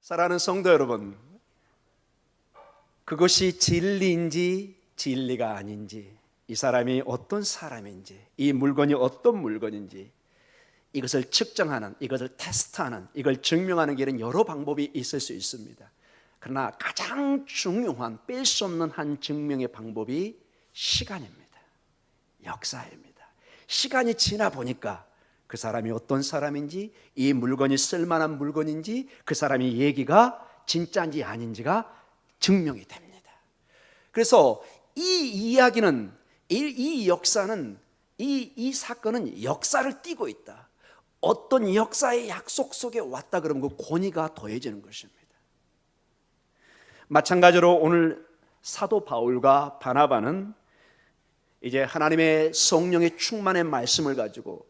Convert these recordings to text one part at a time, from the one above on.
사랑하는 성도 여러분, 그것이 진리인지 진리가 아닌지, 이 사람이 어떤 사람인지, 이 물건이 어떤 물건인지 이것을 측정하는, 이것을 테스트하는, 이걸 증명하는 길은 여러 방법이 있을 수 있습니다. 그러나 가장 중요한, 뺄 수 없는 한 증명의 방법이 시간입니다. 역사입니다. 시간이 지나 보니까 그 사람이 어떤 사람인지, 이 물건이 쓸만한 물건인지, 그 사람의 얘기가 진짜인지 아닌지가 증명이 됩니다. 그래서 이 이야기는, 이 역사는, 이 사건은 역사를 띠고 있다. 어떤 역사의 약속 속에 왔다 그러면 그 권위가 더해지는 것입니다. 마찬가지로 오늘 사도 바울과 바나바는 이제 하나님의 성령의 충만의 말씀을 가지고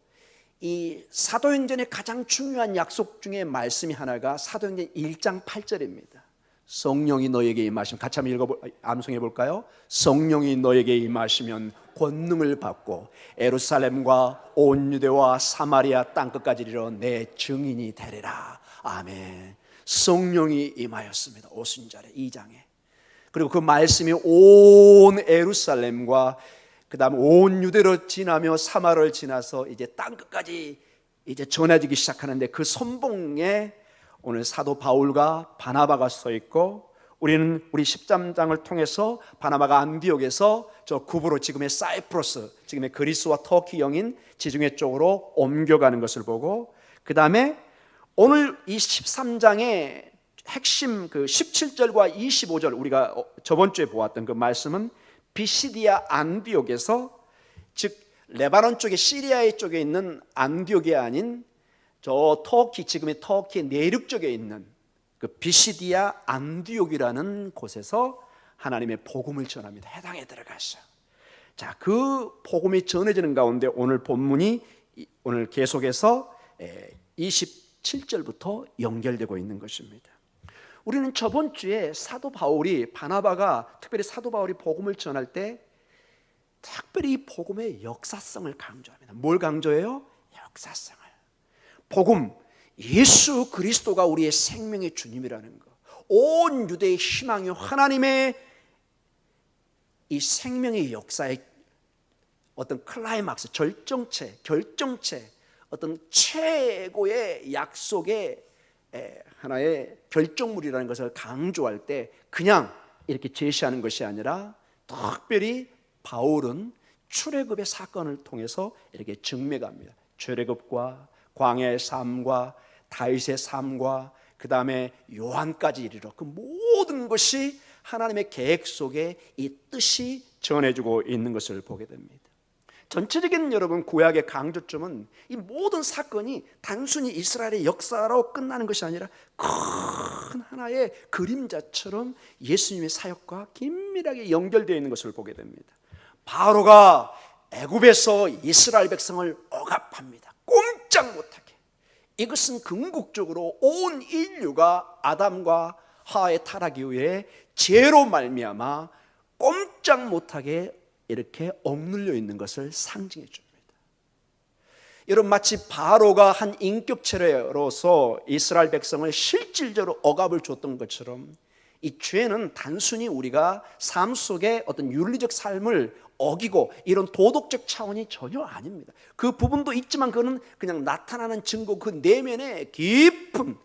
이 사도행전의 가장 중요한 약속 중에 말씀이 하나가 사도행전 1장 8절입니다. 성령이 너에게 임하시면, 같이 한번 암송해 볼까요? 성령이 너에게 임하시면 권능을 받고 예루살렘과 온 유대와 사마리아 땅끝까지 이르러 내 증인이 되리라. 아멘. 성령이 임하였습니다. 오순절에 2장에. 그리고 그 말씀이 온 예루살렘과 그 다음 온 유대로 지나며 사마를 지나서 이제 땅끝까지 이제 전해지기 시작하는데, 그 선봉에 오늘 사도 바울과 바나바가 서 있고, 우리는 우리 13장을 통해서 바나바가 안디옥에서 저 구브로, 지금의 사이프러스, 지금의 그리스와 터키형인 지중해 쪽으로 옮겨가는 것을 보고, 그 다음에 오늘 이 13장의 핵심 그 17절과 25절, 우리가 저번 주에 보았던 그 말씀은 비시디아 안디옥에서, 즉 레바논 쪽에, 시리아 쪽에 있는 안디옥이 아닌 저 터키, 지금의 터키 내륙 쪽에 있는 그 비시디아 안디옥이라는 곳에서 하나님의 복음을 전합니다. 해당에 들어가서, 자, 그 복음이 전해지는 가운데 오늘 본문이 오늘 계속해서 27절부터 연결되고 있는 것입니다. 우리는 저번 주에 사도 바울이, 바나바가 특별히 사도 바울이 복음을 전할 때 특별히 이 복음의 역사성을 강조합니다. 뭘 강조해요? 역사성을. 복음, 예수 그리스도가 우리의 생명의 주님이라는 것, 온 유대의 희망이요 하나님의 이 생명의 역사의 어떤 클라이막스, 결정체, 어떤 최고의 약속의 하나의 결정물이라는 것을 강조할 때 그냥 이렇게 제시하는 것이 아니라, 특별히 바울은 출애굽의 사건을 통해서 이렇게 증명합니다. 출애굽과 광야의 삶과 다윗의 삶과 그 다음에 요한까지 이르러 그 모든 것이 하나님의 계획 속에 이 뜻이 전해주고 있는 것을 보게 됩니다. 전체적인 여러분 구약의 강조점은 이 모든 사건이 단순히 이스라엘의 역사로 끝나는 것이 아니라 큰 하나의 그림자처럼 예수님의 사역과 긴밀하게 연결되어 있는 것을 보게 됩니다. 바로가 애굽에서 이스라엘 백성을 억압합니다. 꼼짝 못하게. 이것은 궁극적으로 온 인류가 아담과 하와의 타락 이후에 죄로 말미암아 꼼짝 못하게 이렇게 억눌려 있는 것을 상징해 줍니다. 여러분, 마치 바로가 한 인격체로서 이스라엘 백성을 실질적으로 억압을 줬던 것처럼, 이 죄는 단순히 우리가 삶 속에 어떤 윤리적 삶을 어기고 이런 도덕적 차원이 전혀 아닙니다. 그 부분도 있지만 그거는 그냥 나타나는 증거, 그 내면에 깊은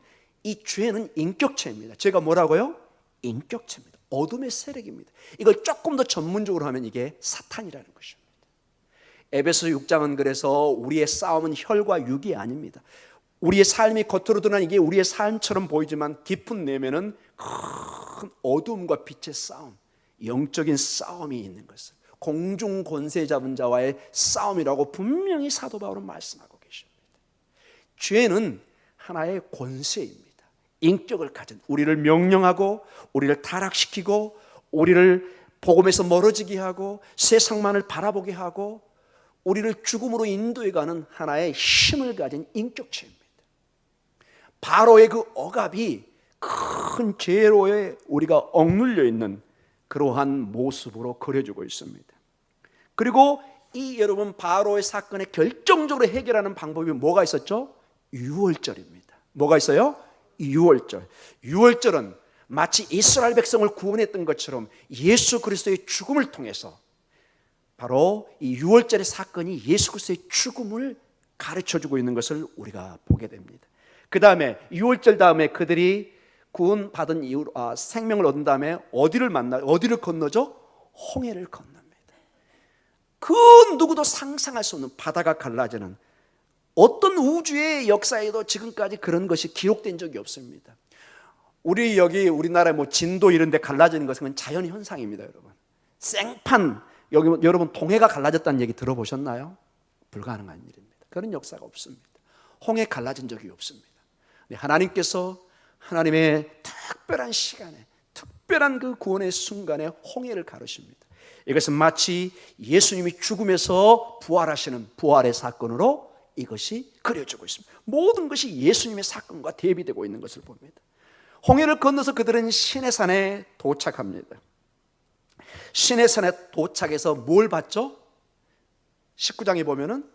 이 죄는 인격체입니다. 죄가 뭐라고요? 인격체입니다. 어둠의 세력입니다. 이걸 조금 더 전문적으로 하면 이게 사탄이라는 것입니다. 에베소 6장은 그래서 우리의 싸움은 혈과 육이 아닙니다. 우리의 삶이 겉으로 드러난 이게 우리의 삶처럼 보이지만 깊은 내면은 큰 어둠과 빛의 싸움, 영적인 싸움이 있는 것을, 공중 권세 잡은 자와의 싸움이라고 분명히 사도 바울은 말씀하고 계십니다. 죄는 하나의 권세입니다. 인격을 가진, 우리를 명령하고 우리를 타락시키고 우리를 복음에서 멀어지게 하고 세상만을 바라보게 하고 우리를 죽음으로 인도해가는 하나의 힘을 가진 인격체입니다. 바로의 그 억압이 큰 죄로에 우리가 억눌려 있는 그러한 모습으로 그려지고 있습니다. 그리고 이 여러분 바로의 사건에 결정적으로 해결하는 방법이 뭐가 있었죠? 유월절입니다. 뭐가 있어요? 유월절. 유월절은 마치 이스라엘 백성을 구원했던 것처럼 예수 그리스도의 죽음을 통해서 바로 이 유월절의 사건이 예수 그리스도의 죽음을 가르쳐주고 있는 것을 우리가 보게 됩니다. 그 다음에 유월절 다음에 그들이 구원받은 이후로 생명을 얻은 다음에 어디를 건너죠? 홍해를 건넙니다. 그 누구도 상상할 수 없는 바다가 갈라지는, 어떤 우주의 역사에도 지금까지 그런 것이 기록된 적이 없습니다. 여기 우리나라 진도 이런 데 갈라지는 것은 자연 현상입니다, 여러분. 생판, 여러분 동해가 갈라졌다는 얘기 들어보셨나요? 불가능한 일입니다. 그런 역사가 없습니다. 홍해 갈라진 적이 없습니다. 하나님께서 하나님의 특별한 시간에, 특별한 그 구원의 순간에 홍해를 가르십니다. 이것은 마치 예수님이 죽음에서 부활하시는 부활의 사건으로 이것이 그려지고 있습니다. 모든 것이 예수님의 사건과 대비되고 있는 것을 봅니다. 홍해를 건너서 그들은 시내산에 도착합니다. 시내산에 도착해서 뭘 봤죠? 19장에 보면은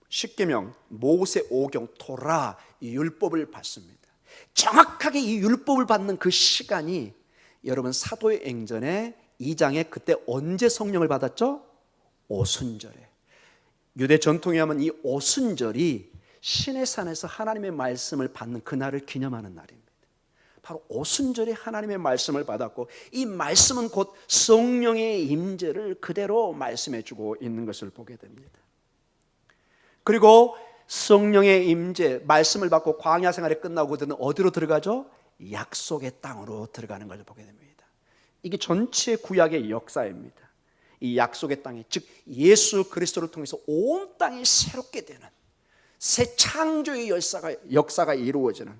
십계명, 모세 오경, 토라, 이 율법을 받습니다. 정확하게 이 율법을 받는 그 시간이 여러분 사도행전의 2장에 그때 언제 성령을 받았죠? 오순절에. 유대 전통에 하면 이 오순절이 시내산에서 하나님의 말씀을 받는 그날을 기념하는 날입니다. 바로 오순절에 하나님의 말씀을 받았고, 이 말씀은 곧 성령의 임재를 그대로 말씀해 주고 있는 것을 보게 됩니다. 그리고 성령의 임재, 말씀을 받고 광야 생활이 끝나고 그들은 어디로 들어가죠? 약속의 땅으로 들어가는 것을 보게 됩니다. 이게 전체 구약의 역사입니다. 이 약속의 땅에, 즉 예수 그리스도를 통해서 온 땅이 새롭게 되는 새 창조의 역사가 이루어지는,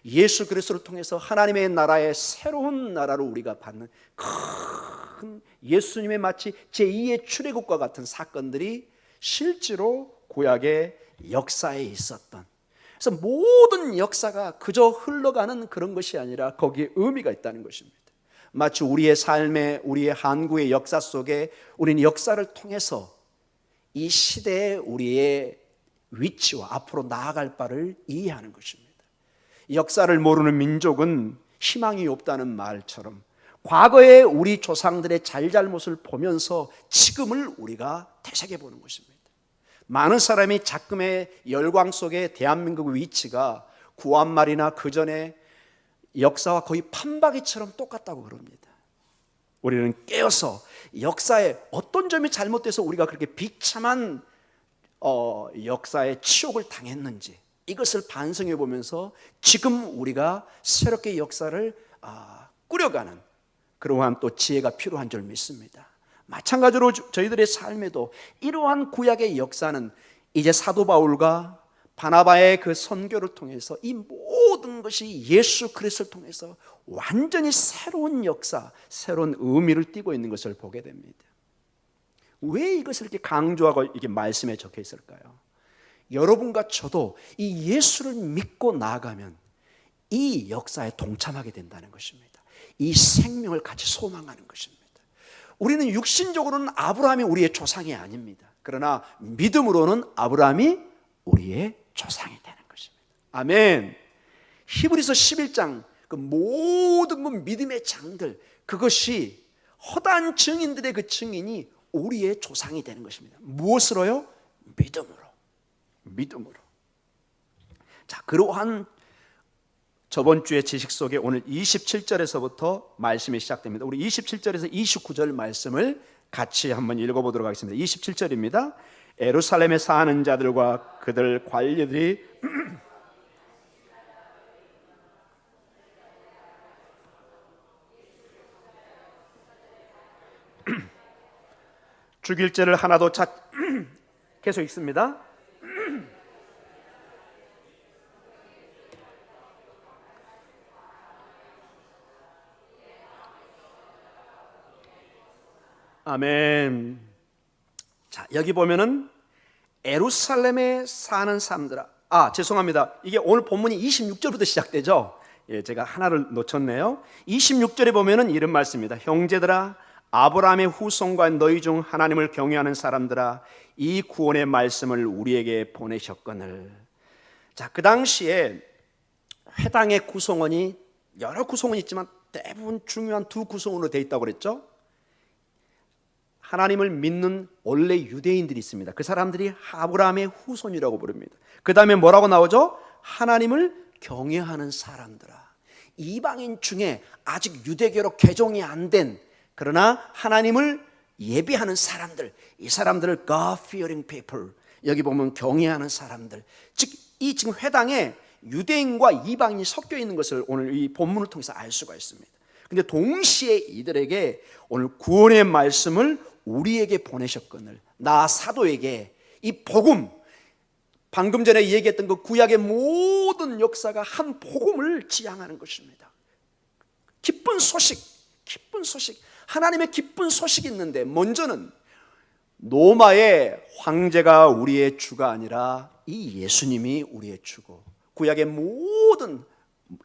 예수 그리스도를 통해서 하나님의 나라의 새로운 나라로 우리가 받는 큰 예수님의 마치 제2의 출애굽과 같은 사건들이 실제로 구약의 역사에 있었던, 그래서 모든 역사가 그저 흘러가는 그런 것이 아니라 거기에 의미가 있다는 것입니다. 마치 우리의 삶의, 우리의 한국의 역사 속에 우리는 역사를 통해서 이 시대의 우리의 위치와 앞으로 나아갈 바를 이해하는 것입니다. 역사를 모르는 민족은 희망이 없다는 말처럼 과거의 우리 조상들의 잘잘못을 보면서 지금을 우리가 되새겨 보는 것입니다. 많은 사람이 작금의 열광 속에 대한민국의 위치가 구한말이나 그 전에 역사와 거의 판박이처럼 똑같다고 그럽니다. 우리는 깨어서 역사에 어떤 점이 잘못돼서 우리가 그렇게 비참한 역사의 치욕을 당했는지 이것을 반성해 보면서 지금 우리가 새롭게 역사를 꾸려가는 그러한 또 지혜가 필요한 줄 믿습니다. 마찬가지로 저희들의 삶에도 이러한 구약의 역사는 이제 사도 바울과 바나바의 그 선교를 통해서 이 모든 것이 예수 그리스도를 통해서 완전히 새로운 역사, 새로운 의미를 띠고 있는 것을 보게 됩니다. 왜 이것을 이렇게 강조하고 이게 말씀에 적혀 있을까요? 여러분과 저도 이 예수를 믿고 나아가면 이 역사에 동참하게 된다는 것입니다. 이 생명을 같이 소망하는 것입니다. 우리는 육신적으로는 아브라함이 우리의 조상이 아닙니다. 그러나 믿음으로는 아브라함이 우리의 조상이 되는 것입니다. 아멘. 히브리서 11장 그 모든 그 믿음의 장들, 그것이 허다한 증인들의 그 증인이 우리의 조상이 되는 것입니다. 무엇으로요? 믿음으로. 자, 그러한 저번 주의 지식 속에 오늘 27절에서부터 말씀이 시작됩니다. 우리 27절에서 29절 말씀을 같이 한번 읽어보도록 하겠습니다. 27절입니다. 예루살렘에 사는 자들과 그들 관리들이 죽일 죄를 하나도 계속 읽습니다. 아멘. 자, 여기 보면은 예루살렘에 사는 사람들아. 죄송합니다. 이게 오늘 본문이 26절부터 시작되죠. 제가 하나를 놓쳤네요. 26절에 보면은 이런 말씀입니다. 형제들아, 아브라함의 후손과 너희 중 하나님을 경외하는 사람들아, 이 구원의 말씀을 우리에게 보내셨거늘. 자, 그 당시에 회당의 구성원이 여러 구성원이 있지만 대부분 중요한 두 구성원으로 되어 있다고 그랬죠. 하나님을 믿는 원래 유대인들이 있습니다. 그 사람들이 아브라함의 후손이라고 부릅니다. 그 다음에 뭐라고 나오죠? 하나님을 경외하는 사람들아. 이방인 중에 아직 유대교로 개종이 안 된, 그러나 하나님을 예비하는 사람들, 이 사람들을 God-fearing people, 여기 보면 경외하는 사람들, 즉 이 지금 회당에 유대인과 이방인이 섞여 있는 것을 오늘 이 본문을 통해서 알 수가 있습니다. 근데 동시에 이들에게 오늘 구원의 말씀을 우리에게 보내셨거늘, 나 사도에게 이 복음, 방금 전에 얘기했던 그 구약의 모든 역사가 한 복음을 지향하는 것입니다. 기쁜 소식, 기쁜 소식, 하나님의 기쁜 소식이 있는데, 먼저는 로마의 황제가 우리의 주가 아니라 이 예수님이 우리의 주고, 구약의 모든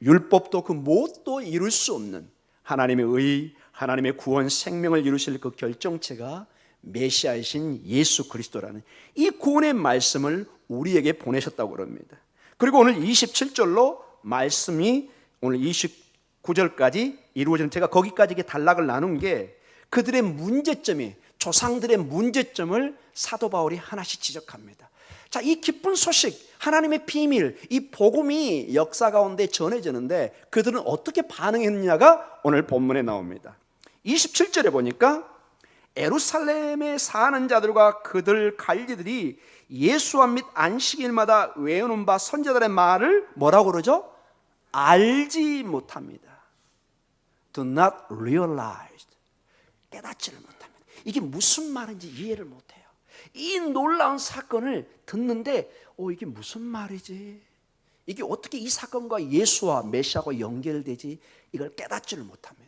율법도 그 무엇도 이룰 수 없는 하나님의 의, 하나님의 구원, 생명을 이루실 그 결정체가 메시아이신 예수 그리스도라는 이 구원의 말씀을 우리에게 보내셨다고 그럽니다. 그리고 오늘 27절로 말씀이 오늘 29절까지 이루어지는, 제가 거기까지 단락을 나눈 게 그들의 문제점이, 조상들의 문제점을 사도 바울이 하나씩 지적합니다. 자, 이 기쁜 소식, 하나님의 비밀, 이 복음이 역사 가운데 전해지는데 그들은 어떻게 반응했느냐가 오늘 본문에 나옵니다. 27절에 보니까 예루살렘에 사는 자들과 그들 관리들이 예수와 및 안식일마다 외우는 바 선지자들의 말을 뭐라고 그러죠? 알지 못합니다. Do not realize. 깨닫지를 못합니다. 이게 무슨 말인지 이해를 못해요. 이 놀라운 사건을 듣는데 이게 무슨 말이지? 이게 어떻게 이 사건과 예수와 메시아가 연결되지? 이걸 깨닫지를 못합니다.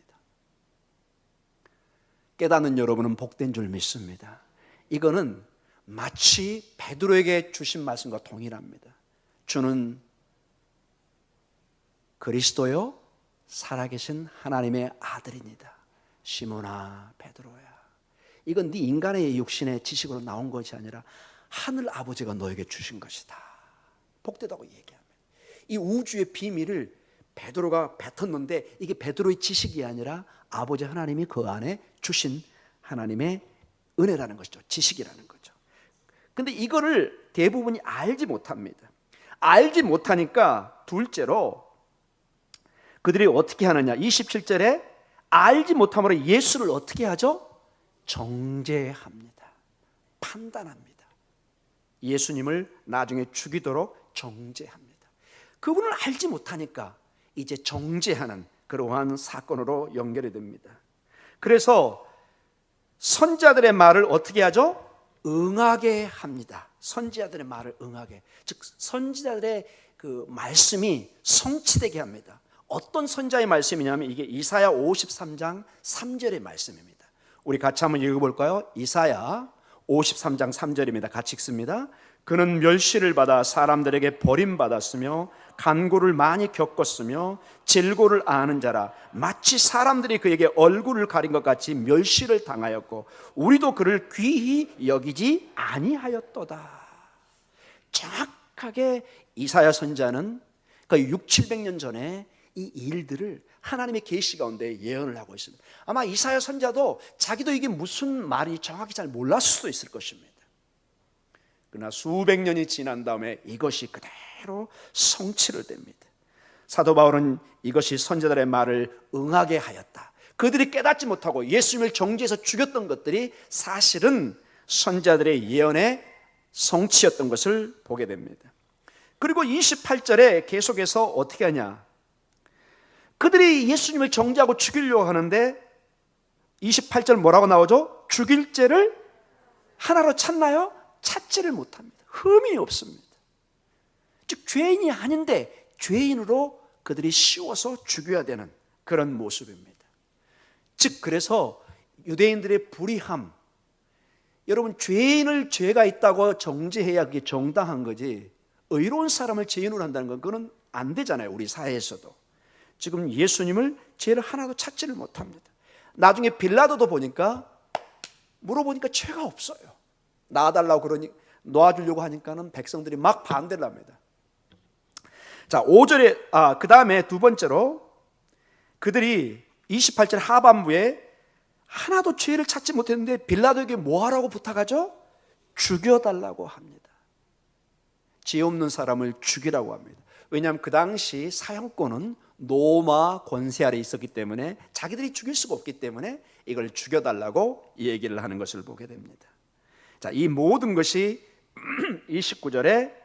깨닫는 여러분은 복된 줄 믿습니다. 이거는 마치 베드로에게 주신 말씀과 동일합니다. 주는 그리스도요 살아계신 하나님의 아들입니다. 시몬아 베드로야, 이건 네 인간의 육신의 지식으로 나온 것이 아니라 하늘 아버지가 너에게 주신 것이다. 복되다고 얘기합니다. 이 우주의 비밀을 베드로가 뱉었는데 이게 베드로의 지식이 아니라 아버지 하나님이 그 안에 주신 하나님의 은혜라는 것이죠. 지식이라는 거죠. 근데 이거를 대부분이 알지 못합니다. 알지 못하니까 둘째로 그들이 어떻게 하느냐, 27절에 알지 못함으로 예수를 어떻게 하죠? 정죄합니다. 판단합니다. 예수님을 나중에 죽이도록 정죄합니다. 그분을 알지 못하니까 이제 정죄하는 그러한 사건으로 연결이 됩니다. 그래서 선지자들의 말을 어떻게 하죠? 응하게 합니다. 선지자들의 말을 응하게, 즉 선지자들의 그 말씀이 성취되게 합니다. 어떤 선지자의 말씀이냐면 이게 이사야 53장 3절의 말씀입니다. 우리 같이 한번 읽어볼까요? 이사야 53장 3절입니다. 같이 읽습니다. 그는 멸시를 받아 사람들에게 버림받았으며 간고를 많이 겪었으며 질고를 아는 자라. 마치 사람들이 그에게 얼굴을 가린 것 같이 멸시를 당하였고 우리도 그를 귀히 여기지 아니하였도다. 정확하게 이사야 선지자는 그 6, 700년 전에 이 일들을 하나님의 계시 가운데 예언을 하고 있습니다. 아마 이사야 선지자도 자기도 이게 무슨 말이 정확히 잘 몰랐을 수도 있을 것입니다. 그러나 수백 년이 지난 다음에 이것이 그대로 성취를 됩니다. 사도 바울은 이것이 선지자들의 말을 응하게 하였다. 그들이 깨닫지 못하고 예수님을 정죄해서 죽였던 것들이 사실은 선지자들의 예언의 성취였던 것을 보게 됩니다. 그리고 28절에 계속해서 어떻게 하냐, 그들이 예수님을 정죄하고 죽이려고 하는데 28절 뭐라고 나오죠? 죽일 죄를 하나로 찾나요? 찾지를 못합니다. 흠이 없습니다. 즉 죄인이 아닌데 죄인으로 그들이 씌워서 죽여야 되는 그런 모습입니다. 즉 그래서 유대인들의 불의함, 여러분 죄인을 죄가 있다고 정죄해야 그게 정당한 거지, 의로운 사람을 죄인으로 한다는 건 그건 안 되잖아요. 우리 사회에서도 지금 예수님을 죄를 하나도 찾지를 못합니다. 나중에 빌라도도 보니까 물어보니까 죄가 없어요. 놔달라고 그러니 놓아주려고 하니까는 백성들이 막 반대를 합니다. 자, 5절에 그 다음에 두 번째로 그들이 28절 하반부에 하나도 죄를 찾지 못했는데 빌라도에게 뭐하라고 부탁하죠? 죽여달라고 합니다. 죄 없는 사람을 죽이라고 합니다. 왜냐하면 그 당시 사형권은 로마 권세 아래 있었기 때문에 자기들이 죽일 수가 없기 때문에 이걸 죽여달라고 얘기를 하는 것을 보게 됩니다. 자, 이 모든 것이 29절에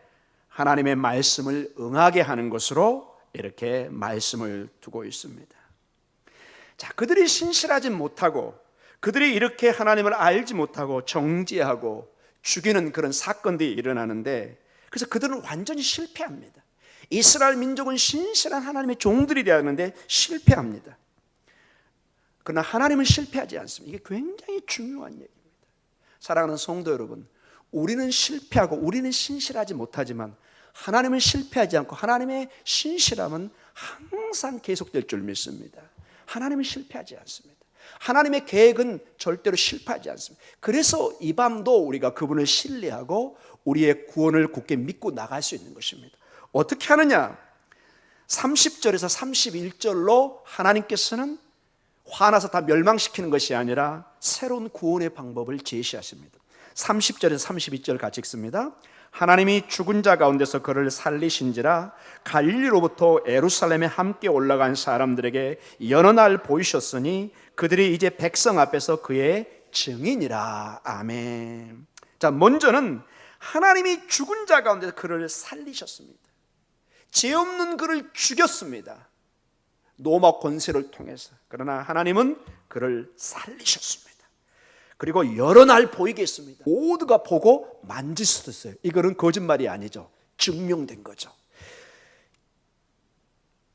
하나님의 말씀을 응하게 하는 것으로 이렇게 말씀을 두고 있습니다. 자, 그들이 신실하지 못하고 그들이 이렇게 하나님을 알지 못하고 정죄하고 죽이는 그런 사건들이 일어나는데, 그래서 그들은 완전히 실패합니다. 이스라엘 민족은 신실한 하나님의 종들이 되었는데 실패합니다. 그러나 하나님은 실패하지 않습니다. 이게 굉장히 중요한 얘기입니다. 사랑하는 성도 여러분, 우리는 실패하고 우리는 신실하지 못하지만 하나님은 실패하지 않고 하나님의 신실함은 항상 계속될 줄 믿습니다. 하나님은 실패하지 않습니다. 하나님의 계획은 절대로 실패하지 않습니다. 그래서 이 밤도 우리가 그분을 신뢰하고 우리의 구원을 굳게 믿고 나갈 수 있는 것입니다. 어떻게 하느냐? 30절에서 31절로 하나님께서는 화나서 다 멸망시키는 것이 아니라 새로운 구원의 방법을 제시하십니다. 30절에서 32절 같이 읽습니다. 하나님이 죽은 자 가운데서 그를 살리신지라 갈릴리로부터 예루살렘에 함께 올라간 사람들에게 여러 날 보이셨으니 그들이 이제 백성 앞에서 그의 증인이라. 아멘. 자, 먼저는 하나님이 죽은 자 가운데서 그를 살리셨습니다. 죄 없는 그를 죽였습니다. 로마 권세를 통해서. 그러나 하나님은 그를 살리셨습니다. 그리고 여러 날 보이게 했습니다. 모두가 보고 만질 수도 있어요. 이거는 거짓말이 아니죠. 증명된 거죠.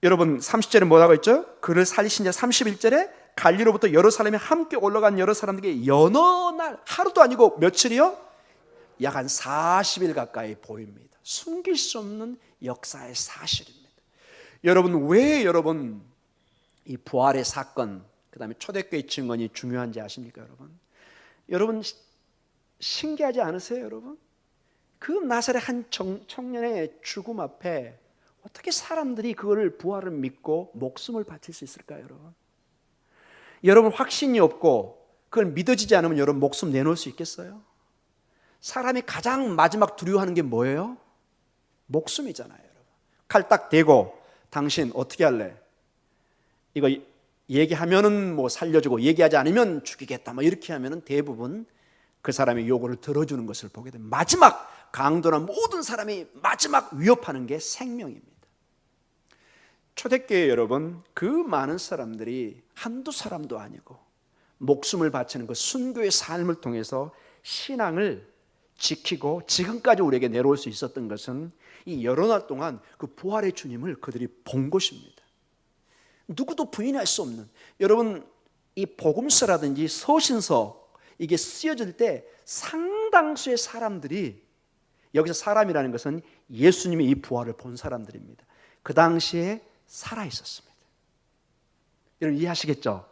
여러분 30절에 뭐라고 했죠? 그를 살리신 자 31절에 갈릴리로부터 예루살렘에 함께 올라간 여러 사람들에게 여러 날, 하루도 아니고 며칠이요? 약 한 40일 가까이 보입니다. 숨길 수 없는 역사의 사실입니다. 여러분, 왜 여러분 이 부활의 사건, 그 다음에 초대교회 증언이 중요한지 아십니까? 여러분 신기하지 않으세요? 여러분, 그 나사렛 한 청년의 죽음 앞에 어떻게 사람들이 그걸 부활을 믿고 목숨을 바칠 수 있을까요? 여러분 확신이 없고 그걸 믿어지지 않으면 여러분 목숨 내놓을 수 있겠어요? 사람이 가장 마지막 두려워하는 게 뭐예요? 목숨이잖아요. 여러분, 칼 딱 대고 당신 어떻게 할래? 이거 얘기하면은 뭐 살려주고 얘기하지 않으면 죽이겠다 뭐 이렇게 하면은 대부분 그 사람의 요구를 들어주는 것을 보게 됩니다. 마지막 강도나 모든 사람이 마지막 위협하는 게 생명입니다. 초대교회 여러분, 그 많은 사람들이 한두 사람도 아니고 목숨을 바치는 그 순교의 삶을 통해서 신앙을 지키고 지금까지 우리에게 내려올 수 있었던 것은 이 여러 날 동안 그 부활의 주님을 그들이 본 것입니다. 누구도 부인할 수 없는, 여러분 이 복음서라든지 서신서 이게 쓰여질 때 상당수의 사람들이, 여기서 사람이라는 것은 예수님이 이 부활을 본 사람들입니다. 그 당시에 살아 있었습니다. 여러분 이해하시겠죠?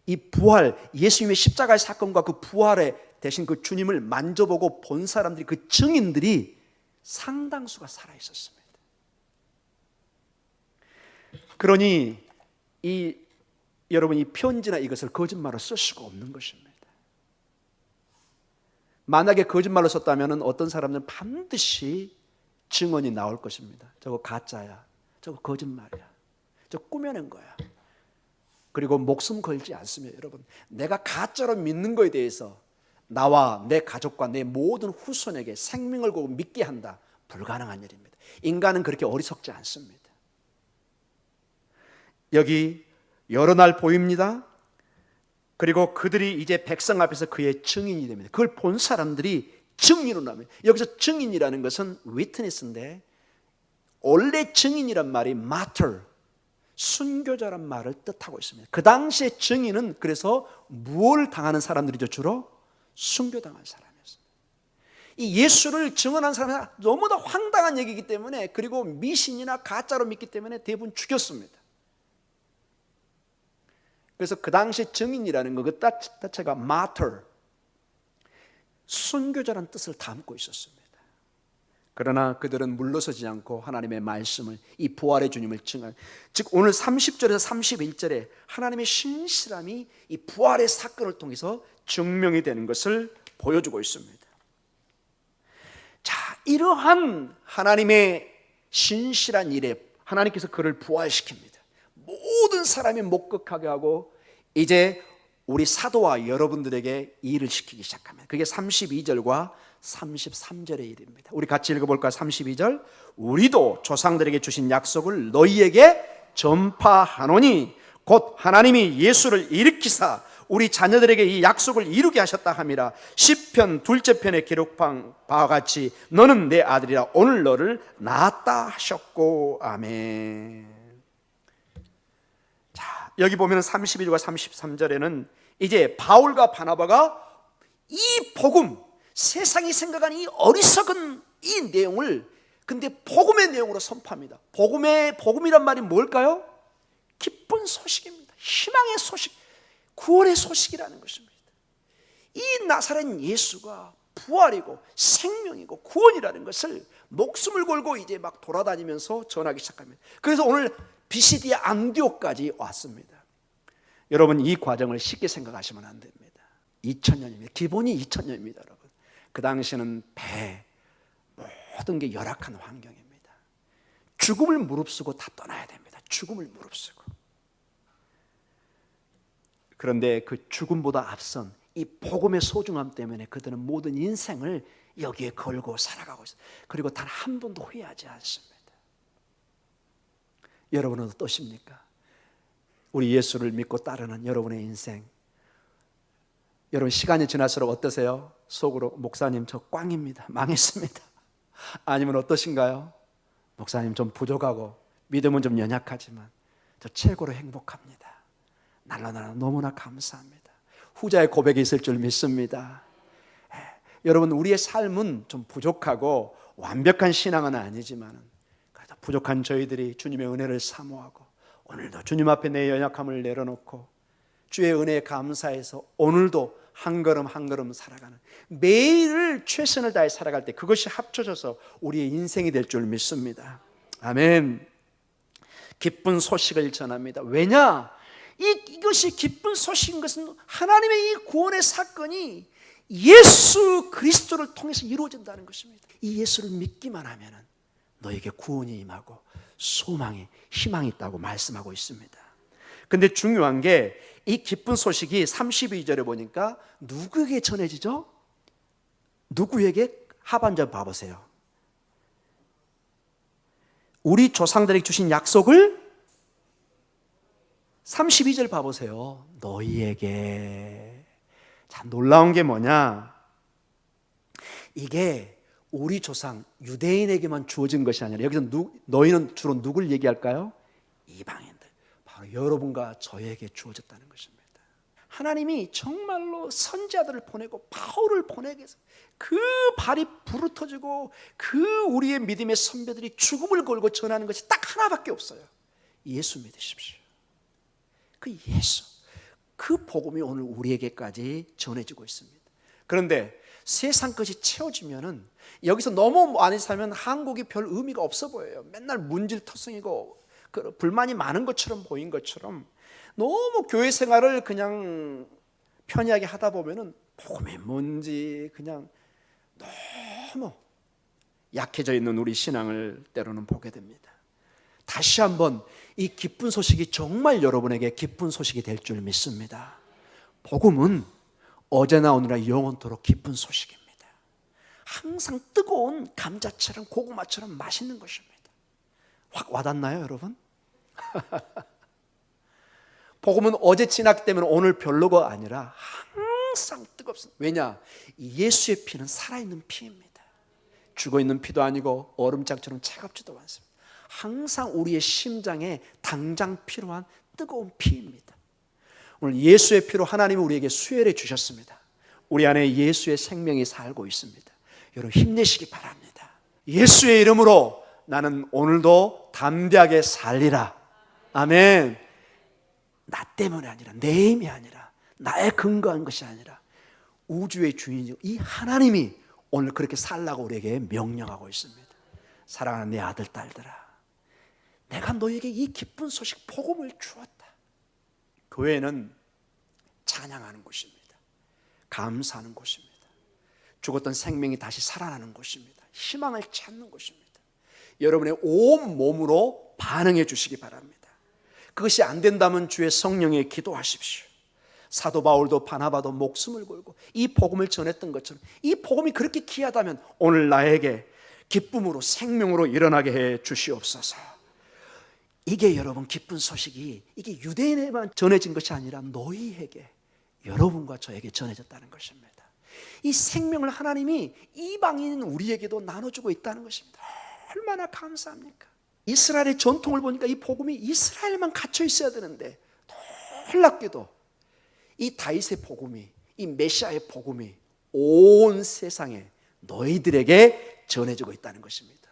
이 부활, 예수님의 십자가의 사건과 그 부활에 대신 그 주님을 만져보고 본 사람들이, 그 증인들이 상당수가 살아 있었습니다. 그러니 여러분 이 편지나 이것을 거짓말로 쓸 수가 없는 것입니다. 만약에 거짓말로 썼다면 어떤 사람들은 반드시 증언이 나올 것입니다. 저거 가짜야, 저거 거짓말이야, 저거 꾸며낸 거야. 그리고 목숨 걸지 않습니다. 여러분, 내가 가짜로 믿는 것에 대해서 나와 내 가족과 내 모든 후손에게 생명을 걸고 믿게 한다. 불가능한 일입니다. 인간은 그렇게 어리석지 않습니다. 여기 여러 날 보입니다. 그리고 그들이 이제 백성 앞에서 그의 증인이 됩니다. 그걸 본 사람들이 증인으로 나옵니다. 여기서 증인이라는 것은 witness인데, 원래 증인이란 말이 martyr, 순교자란 말을 뜻하고 있습니다. 그 당시의 증인은 그래서 무엇을 당하는 사람들이죠? 주로 순교당한 사람이었습니다. 이 예수를 증언한 사람은 너무나 황당한 얘기이기 때문에, 그리고 미신이나 가짜로 믿기 때문에 대부분 죽였습니다. 그래서 그 당시 증인이라는 것, 그 자체가 martyr, 순교자라는 뜻을 담고 있었습니다. 그러나 그들은 물러서지 않고 하나님의 말씀을, 이 부활의 주님을 증언, 즉 오늘 30절에서 31절에 하나님의 신실함이 이 부활의 사건을 통해서 증명이 되는 것을 보여주고 있습니다. 자, 이러한 하나님의 신실한 일에 하나님께서 그를 부활시킵니다. 모든 사람이 목격하게 하고 이제 우리 사도와 여러분들에게 이 일을 시키기 시작합니다. 그게 32절과 33절의 일입니다. 우리 같이 읽어볼까요? 32절, 우리도 조상들에게 주신 약속을 너희에게 전파하노니 곧 하나님이 예수를 일으키사 우리 자녀들에게 이 약속을 이루게 하셨다 함이라. 시편 2째 편에 기록한 바와 같이 너는 내 아들이라 오늘 너를 낳았다 하셨고. 아멘. 자, 여기 보면 32절과 33절에는 이제 바울과 바나바가 이 복음, 세상이 생각하는 이 어리석은 이 내용을 근데 복음의 내용으로 선포합니다. 복음이란 말이 뭘까요? 기쁜 소식입니다. 희망의 소식, 구원의 소식이라는 것입니다. 이 나사렛 예수가 부활이고 생명이고 구원이라는 것을 목숨을 걸고 이제 막 돌아다니면서 전하기 시작합니다. 그래서 오늘 비시디아 안디옥까지 왔습니다. 여러분, 이 과정을 쉽게 생각하시면 안 됩니다. 2000년입니다. 기본이 2000년입니다, 여러분. 그 당시는 배, 모든 게 열악한 환경입니다. 죽음을 무릅쓰고 다 떠나야 됩니다. 죽음을 무릅쓰고. 그런데 그 죽음보다 앞선 이 복음의 소중함 때문에 그들은 모든 인생을 여기에 걸고 살아가고 있어요. 그리고 단 한 번도 후회하지 않습니다. 여러분은 어떠십니까? 우리 예수를 믿고 따르는 여러분의 인생, 여러분 시간이 지날수록 어떠세요? 속으로 목사님 저 꽝입니다, 망했습니다. 아니면 어떠신가요? 목사님 좀 부족하고 믿음은 좀 연약하지만 저 최고로 행복합니다. 날라날라 너무나 감사합니다. 후자의 고백이 있을 줄 믿습니다. 여러분, 우리의 삶은 좀 부족하고 완벽한 신앙은 아니지만 그래도 부족한 저희들이 주님의 은혜를 사모하고 오늘도 주님 앞에 내 연약함을 내려놓고 주의 은혜에 감사해서 오늘도 한 걸음 한 걸음 살아가는, 매일을 최선을 다해 살아갈 때 그것이 합쳐져서 우리의 인생이 될 줄 믿습니다. 아멘. 기쁜 소식을 전합니다. 왜냐? 이것이 기쁜 소식인 것은 하나님의 이 구원의 사건이 예수 그리스도를 통해서 이루어진다는 것입니다. 이 예수를 믿기만 하면 너에게 구원이 임하고 소망이, 희망이 있다고 말씀하고 있습니다. 근데 중요한 게 이 기쁜 소식이 32절에 보니까 누구에게 전해지죠? 누구에게? 하반절 봐보세요. 우리 조상들에게 주신 약속을 32절 봐보세요. 너희에게. 자, 놀라운 게 뭐냐? 이게 우리 조상 유대인에게만 주어진 것이 아니라 여기서 너희는 주로 누굴 얘기할까요? 이방인들, 바로 여러분과 저에게 주어졌다는 것입니다. 하나님이 정말로 선지자들을 보내고 바울을 보내게 해서 그 발이 부르터지고 그 우리의 믿음의 선배들이 죽음을 걸고 전하는 것이 딱 하나밖에 없어요. 예수 믿으십시오. 그 예수, 그 복음이 오늘 우리에게까지 전해지고 있습니다. 그런데 세상 것이 채워지면은 여기서 너무 많이 살면 한국이 별 의미가 없어 보여요. 맨날 문질터성이고 그 불만이 많은 것처럼 보인 것처럼 너무 교회 생활을 그냥 편하게 하다 보면은 복음이 뭔지 그냥 너무 약해져 있는 우리 신앙을 때로는 보게 됩니다. 다시 한번 이 기쁜 소식이 정말 여러분에게 기쁜 소식이 될 줄 믿습니다. 복음은 어제나 오늘나 영원토록 기쁜 소식입니다. 항상 뜨거운 감자처럼 고구마처럼 맛있는 것입니다. 확 와닿나요, 여러분? 복음은 어제 지났기 때문에 오늘 별로가 아니라 항상 뜨겁습니다. 왜냐? 예수의 피는 살아있는 피입니다. 죽어있는 피도 아니고 얼음장처럼 차갑지도 않습니다. 항상 우리의 심장에 당장 필요한 뜨거운 피입니다. 오늘 예수의 피로 하나님이 우리에게 수혜를 주셨습니다. 우리 안에 예수의 생명이 살고 있습니다. 여러분 힘내시기 바랍니다. 예수의 이름으로 나는 오늘도 담대하게 살리라. 아멘. 나 때문이 아니라, 내 힘이 아니라, 나의 근거한 것이 아니라 우주의 주인이고 이 하나님이 오늘 그렇게 살라고 우리에게 명령하고 있습니다. 사랑하는 내 아들 딸들아, 내가 너에게 이 기쁜 소식 복음을 주었다. 교회는 찬양하는 곳입니다. 감사하는 곳입니다. 죽었던 생명이 다시 살아나는 곳입니다. 희망을 찾는 곳입니다. 여러분의 온 몸으로 반응해 주시기 바랍니다. 그것이 안 된다면 주의 성령에 기도하십시오. 사도 바울도 바나바도 목숨을 걸고 이 복음을 전했던 것처럼 이 복음이 그렇게 귀하다면 오늘 나에게 기쁨으로 생명으로 일어나게 해 주시옵소서. 이게 여러분 기쁜 소식이 이게 유대인에만 전해진 것이 아니라 너희에게, 여러분과 저에게 전해졌다는 것입니다. 이 생명을 하나님이 이방인 우리에게도 나눠주고 있다는 것입니다. 얼마나 감사합니까? 이스라엘의 전통을 보니까 이 복음이 이스라엘만 갇혀 있어야 되는데 놀랍게도 이 다윗의 복음이, 이 메시아의 복음이 온 세상에 너희들에게 전해지고 있다는 것입니다.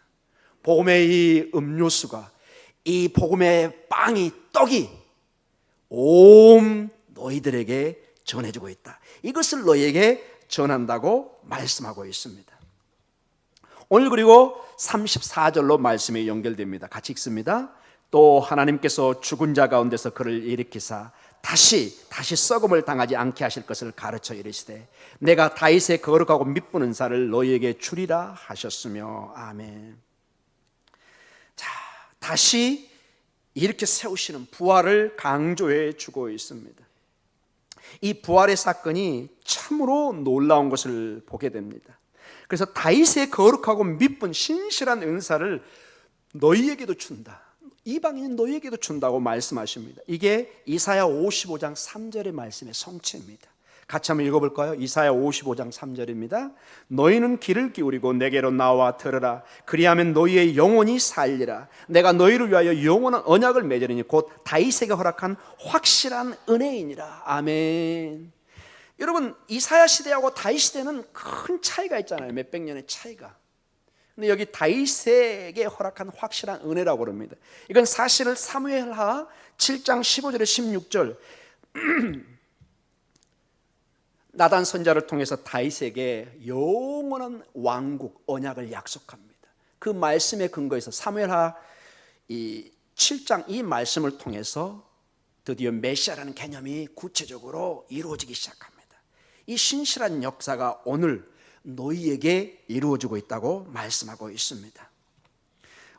복음의 이 음료수가, 이 복음의 빵이, 떡이 온 너희들에게 전해지고 있다. 이것을 너희에게 전한다고 말씀하고 있습니다. 오늘 그리고 34절로 말씀이 연결됩니다. 같이 읽습니다. 또 하나님께서 죽은 자 가운데서 그를 일으키사 다시 썩음을 당하지 않게 하실 것을 가르쳐 이르시되 내가 다윗의 거룩하고 미쁜 은사를 너희에게 주리라 하셨으며. 아멘. 자, 다시 이렇게 세우시는 부활을 강조해 주고 있습니다. 이 부활의 사건이 참으로 놀라운 것을 보게 됩니다. 그래서 다윗의 거룩하고 미쁜 신실한 은사를 너희에게도 준다. 이방인 너희에게도 준다고 말씀하십니다. 이게 이사야 55장 3절의 말씀의 성취입니다. 같이 한번 읽어볼까요? 이사야 55장 3절입니다. 너희는 귀를 기울이고 내게로 나와 들으라. 그리하면 너희의 영혼이 살리라. 내가 너희를 위하여 영원한 언약을 맺으리니 곧 다윗에게 허락한 확실한 은혜이니라. 아멘. 여러분, 이사야 시대하고 다윗 시대는 큰 차이가 있잖아요. 몇백 년의 차이가. 근데 여기 다윗에게 허락한 확실한 은혜라고 그럽니다. 이건 사실을 사무엘하 7장 15절에 16절 나단 선지자를 통해서 다윗에게 영원한 왕국 언약을 약속합니다. 그 말씀에 근거해서 사무엘하 7장 이 말씀을 통해서 드디어 메시아라는 개념이 구체적으로 이루어지기 시작합니다. 이 신실한 역사가 오늘 너희에게 이루어지고 있다고 말씀하고 있습니다.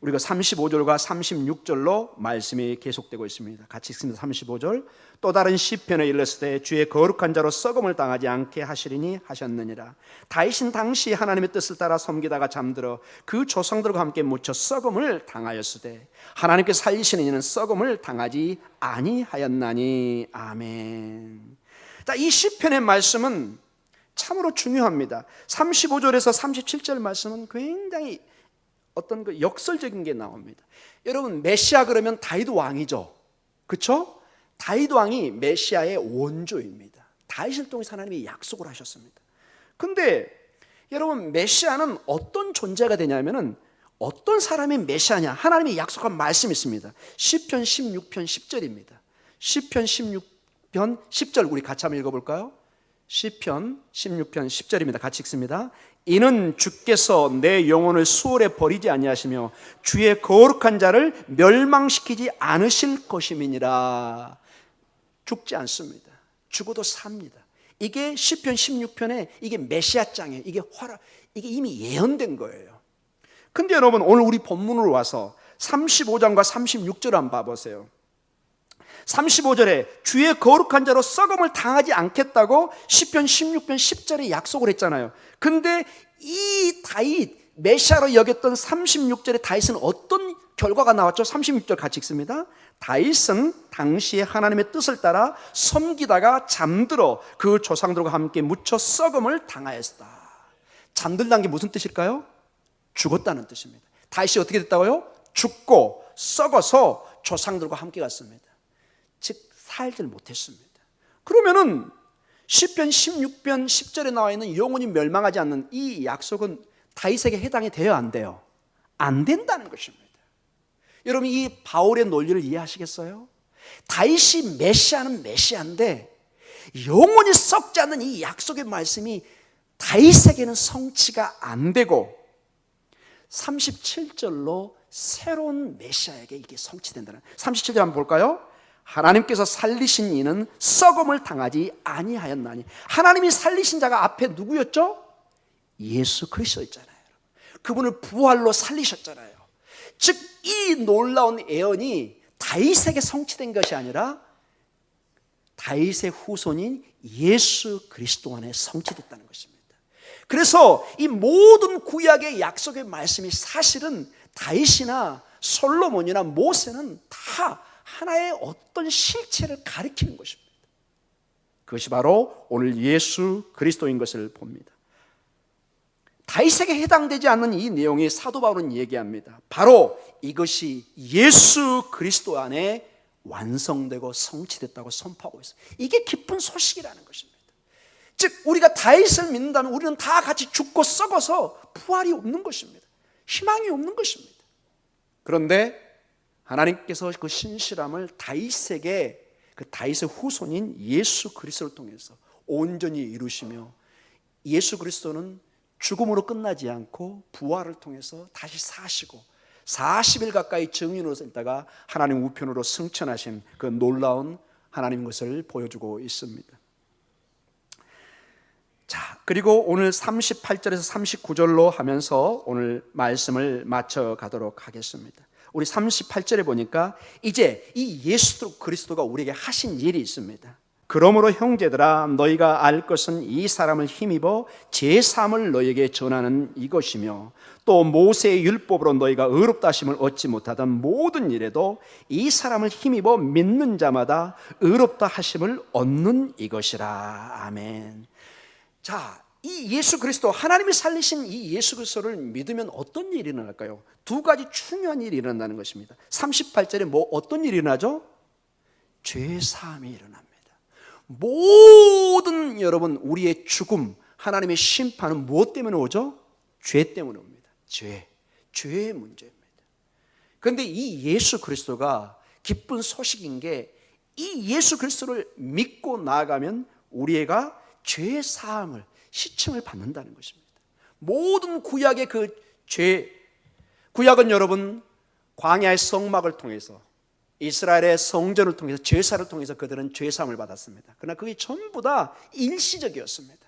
우리가 35절과 36절로 말씀이 계속되고 있습니다. 같이 읽습니다. 35절. 또 다른 시편에 일렀을 때 주의 거룩한 자로 썩음을 당하지 않게 하시리니 하셨느니라. 다윗은 당시 하나님의 뜻을 따라 섬기다가 잠들어 그 조상들과 함께 묻혀 썩음을 당하였으되 하나님께서 살리시는 이는 썩음을 당하지 아니하였나니. 아멘. 자, 이 시편의 말씀은 참으로 중요합니다. 35절에서 37절 말씀은 굉장히 어떤 그 역설적인 게 나옵니다. 여러분, 메시아 그러면 다윗 왕이죠. 그렇죠? 다윗 왕이 메시아의 원조입니다. 다윗을 통해서 하나님이 약속을 하셨습니다. 근데 여러분, 메시아는 어떤 존재가 되냐면은 어떤 사람이 메시아냐? 하나님이 약속한 말씀이 있습니다. 시편 16편 10절입니다. 시편 16편 10절 우리 같이 한번 읽어볼까요? 시편 16편 10절입니다. 같이 읽습니다. 이는 주께서 내 영혼을 수월에 버리지 아니하시며 주의 거룩한 자를 멸망시키지 않으실 것임이니라. 죽지 않습니다. 죽어도 삽니다. 이게 시편 16편에 이게 메시아장이에요. 이게 이미 예언된 거예요. 근데 여러분, 오늘 우리 본문으로 와서 35장과 36절 한번 봐보세요. 35절에 주의 거룩한 자로 썩음을 당하지 않겠다고 시편 16편 10절에 약속을 했잖아요. 근데 이 다윗, 메시아로 여겼던 36절에 다윗은 어떤 결과가 나왔죠? 36절 같이 읽습니다. 다윗은 당시에 하나님의 뜻을 따라 섬기다가 잠들어 그 조상들과 함께 묻혀 썩음을 당하였다. 잠들다는 게 무슨 뜻일까요? 죽었다는 뜻입니다. 다윗이 어떻게 됐다고요? 죽고 썩어서 조상들과 함께 갔습니다. 즉 살질 못했습니다. 그러면은 시편 16편 10절에 나와 있는 영원히 멸망하지 않는 이 약속은 다윗에게 해당이 돼요, 안 돼요? 안 된다는 것입니다. 여러분, 이 바울의 논리를 이해하시겠어요? 다윗이 메시아는 메시아인데 영원히 썩지 않는 이 약속의 말씀이 다윗에게는 성취가 안 되고 37절로 새로운 메시아에게 이게 성취된다는. 37절 한번 볼까요? 하나님께서 살리신 이는 썩음을 당하지 아니하였나니. 하나님이 살리신 자가 앞에 누구였죠? 예수 그리스도였잖아요. 그분을 부활로 살리셨잖아요. 즉 이 놀라운 예언이 다윗에게 성취된 것이 아니라 다윗의 후손인 예수 그리스도 안에 성취됐다는 것입니다. 그래서 이 모든 구약의 약속의 말씀이 사실은 다윗이나 솔로몬이나 모세는 다 하나의 어떤 실체를 가리키는 것입니다. 그것이 바로 오늘 예수 그리스도인 것을 봅니다. 다윗에게 해당되지 않는 이 내용이 사도 바울은 얘기합니다. 바로 이것이 예수 그리스도 안에 완성되고 성취됐다고 선포하고 있습니다. 이게 기쁜 소식이라는 것입니다. 즉 우리가 다윗을 믿는다면 우리는 다 같이 죽고 썩어서 부활이 없는 것입니다. 희망이 없는 것입니다. 그런데 하나님께서 그 신실함을 다윗에게, 그 다윗의 후손인 예수 그리스도를 통해서 온전히 이루시며, 예수 그리스도는 죽음으로 끝나지 않고 부활을 통해서 다시 사시고 40일 가까이 증인으로서 있다가 하나님 우편으로 승천하신 그 놀라운 하나님 것을 보여주고 있습니다. 자, 그리고 오늘 38절에서 39절로 하면서 오늘 말씀을 마쳐 가도록 하겠습니다. 우리 38절에 보니까 이제 이 예수 그리스도가 우리에게 하신 일이 있습니다. 그러므로 형제들아 너희가 알 것은 이 사람을 힘입어 제3을 너희에게 전하는 이것이며, 또 모세의 율법으로 너희가 의롭다 하심을 얻지 못하던 모든 일에도 이 사람을 힘입어 믿는 자마다 의롭다 하심을 얻는 이것이라. 아멘. 자, 이 예수 그리스도, 하나님이 살리신 이 예수 그리스도를 믿으면 어떤 일이 일어날까요? 두 가지 중요한 일이 일어난다는 것입니다. 38절에 어떤 일이 일어나죠? 죄 사함이 일어납니다. 모든 여러분 우리의 죽음, 하나님의 심판은 무엇 때문에 오죠? 죄 때문에 옵니다. 죄의 문제입니다. 그런데 이 예수 그리스도가 기쁜 소식인 게, 이 예수 그리스도를 믿고 나아가면 우리가 죄 사함을, 시침을 받는다는 것입니다. 모든 구약의 그 죄, 구약은 여러분 광야의 성막을 통해서, 이스라엘의 성전을 통해서, 제사를 통해서 그들은 죄사함을 받았습니다. 그러나 그게 전부 다 일시적이었습니다.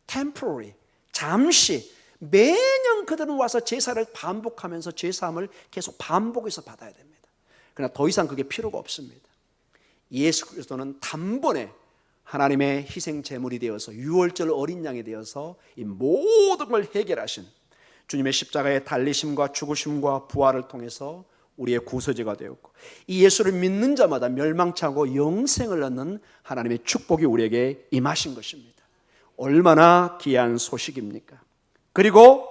temporary, 잠시. 매년 그들은 와서 제사를 반복하면서 죄사함을 계속 반복해서 받아야 됩니다. 그러나 더 이상 그게 필요가 없습니다. 예수 그리스도는 단번에 하나님의 희생 제물이 되어서, 유월절 어린 양이 되어서 이 모든 걸 해결하신 주님의 십자가의 달리심과 죽으심과 부활을 통해서 우리의 구소제가 되었고, 이 예수를 믿는 자마다 멸망치 않고 영생을 얻는 하나님의 축복이 우리에게 임하신 것입니다. 얼마나 귀한 소식입니까? 그리고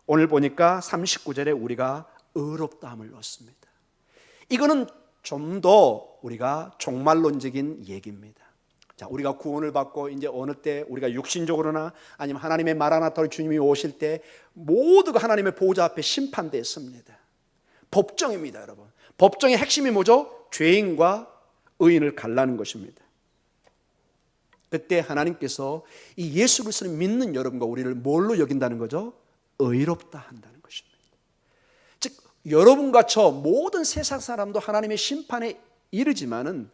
오늘 보니까 39절에 우리가 의롭다함을 얻습니다. 이거는 좀 더 우리가 종말론적인 얘기입니다. 자, 우리가 구원을 받고 이제 어느 때 우리가 육신적으로나 아니면 하나님의 마라나타로 주님이 오실 때 모두가 하나님의 보호자 앞에 심판됐습니다. 법정입니다, 여러분. 법정의 핵심이 뭐죠? 죄인과 의인을 갈라는 것입니다. 그때 하나님께서 이 예수 그리스도를 믿는 여러분과 우리를 뭘로 여긴다는 거죠? 의롭다 한다는 것입니다. 즉 여러분과 저 모든 세상 사람도 하나님의 심판에 이르지만은,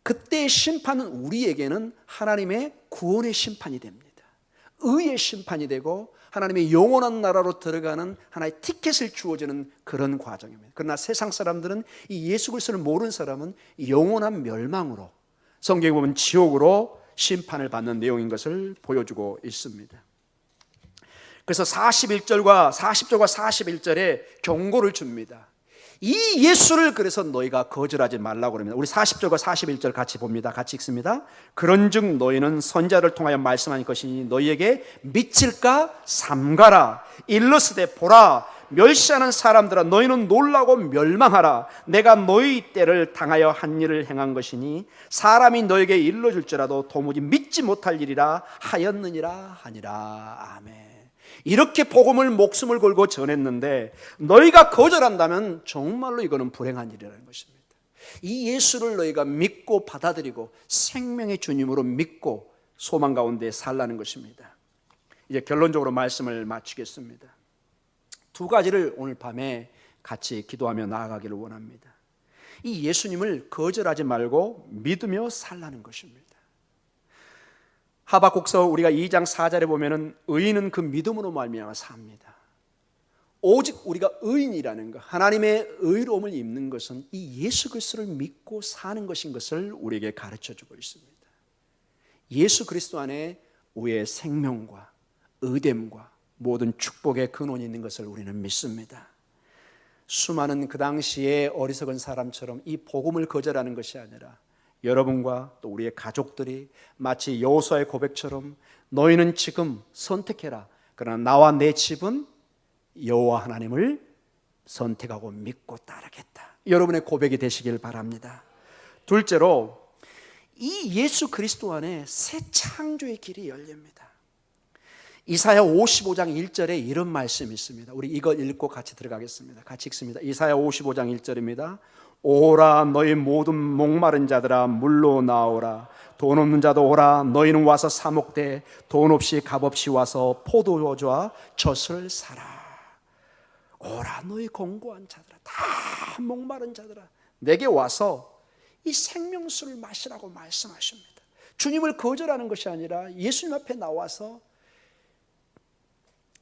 그때의 심판은 우리에게는 하나님의 구원의 심판이 됩니다. 의의 심판이 되고 하나님의 영원한 나라로 들어가는 하나의 티켓을 주어지는 그런 과정입니다. 그러나 세상 사람들은, 이 예수 그리스도를 모르는 사람은 영원한 멸망으로, 성경에 보면 지옥으로 심판을 받는 내용인 것을 보여주고 있습니다. 그래서 40절과 41절에 경고를 줍니다. 이 예수를 그래서 너희가 거절하지 말라고 그럽니다. 우리 40절과 41절 같이 봅니다. 같이 읽습니다. 그런즉 너희는 선자를 통하여 말씀한 것이니 너희에게 미칠까 삼가라. 일러스되 보라, 멸시하는 사람들아 너희는 놀라고 멸망하라. 내가 너희 때를 당하여 한 일을 행한 것이니 사람이 너에게 일러줄지라도 도무지 믿지 못할 일이라 하였느니라 하니라. 아멘. 이렇게 복음을 목숨을 걸고 전했는데 너희가 거절한다면 정말로 이거는 불행한 일이라는 것입니다. 이 예수를 너희가 믿고 받아들이고 생명의 주님으로 믿고 소망 가운데 살라는 것입니다. 이제 결론적으로 말씀을 마치겠습니다. 두 가지를 오늘 밤에 같이 기도하며 나아가기를 원합니다. 이 예수님을 거절하지 말고 믿으며 살라는 것입니다. 하박국서 우리가 2장 4절에 보면은 의인은 그 믿음으로 말미암아 삽니다. 오직 우리가 의인이라는 것, 하나님의 의로움을 입는 것은 이 예수 그리스도를 믿고 사는 것인 것을 우리에게 가르쳐주고 있습니다. 예수 그리스도 안에 우리의 생명과 의됨과 모든 축복의 근원이 있는 것을 우리는 믿습니다. 수많은 그 당시에 어리석은 사람처럼 이 복음을 거절하는 것이 아니라 여러분과 또 우리의 가족들이 마치 여호수아의 고백처럼 너희는 지금 선택해라. 그러나 나와 내 집은 여호와 하나님을 선택하고 믿고 따르겠다. 여러분의 고백이 되시길 바랍니다. 둘째로 이 예수 그리스도 안에 새 창조의 길이 열립니다. 이사야 55장 1절에 이런 말씀이 있습니다. 우리 이거 읽고 같이 들어가겠습니다. 같이 읽습니다. 이사야 55장 1절입니다. 오라 너희 모든 목마른 자들아 물로 나오라. 돈 없는 자도 오라. 너희는 와서 사 먹되 돈 없이 값 없이 와서 포도주와 젖을 사라. 오라 너희 공고한 자들아, 다 목마른 자들아, 내게 와서 이 생명수를 마시라고 말씀하십니다. 주님을 거절하는 것이 아니라 예수님 앞에 나와서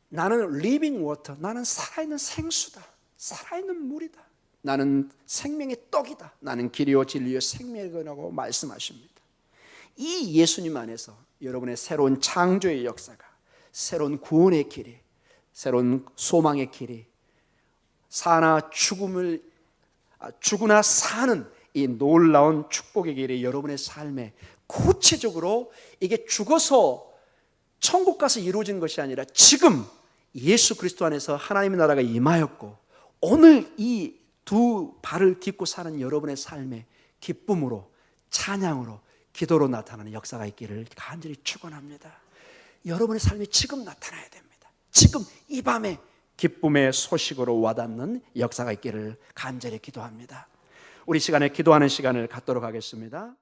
나는 living water, 나는 살아있는 생수다, 살아있는 물이다, 나는 생명의 떡이다, 나는 길이요 진리요 생명이라고 말씀하십니다. 이 예수님 안에서 여러분의 새로운 창조의 역사가, 새로운 구원의 길이, 새로운 소망의 길이, 사나 죽으나 사는 이 놀라운 축복의 길이 여러분의 삶에 구체적으로 이게 죽어서 천국 가서 이루어진 것이 아니라 지금 예수 그리스도 안에서 하나님의 나라가 임하였고 오늘 이 두 발을 딛고 사는 여러분의 삶에 기쁨으로 찬양으로 기도로 나타나는 역사가 있기를 간절히 축원합니다. 여러분의 삶이 지금 나타나야 됩니다. 지금 이 밤에 기쁨의 소식으로 와닿는 역사가 있기를 간절히 기도합니다. 우리 시간에 기도하는 시간을 갖도록 하겠습니다.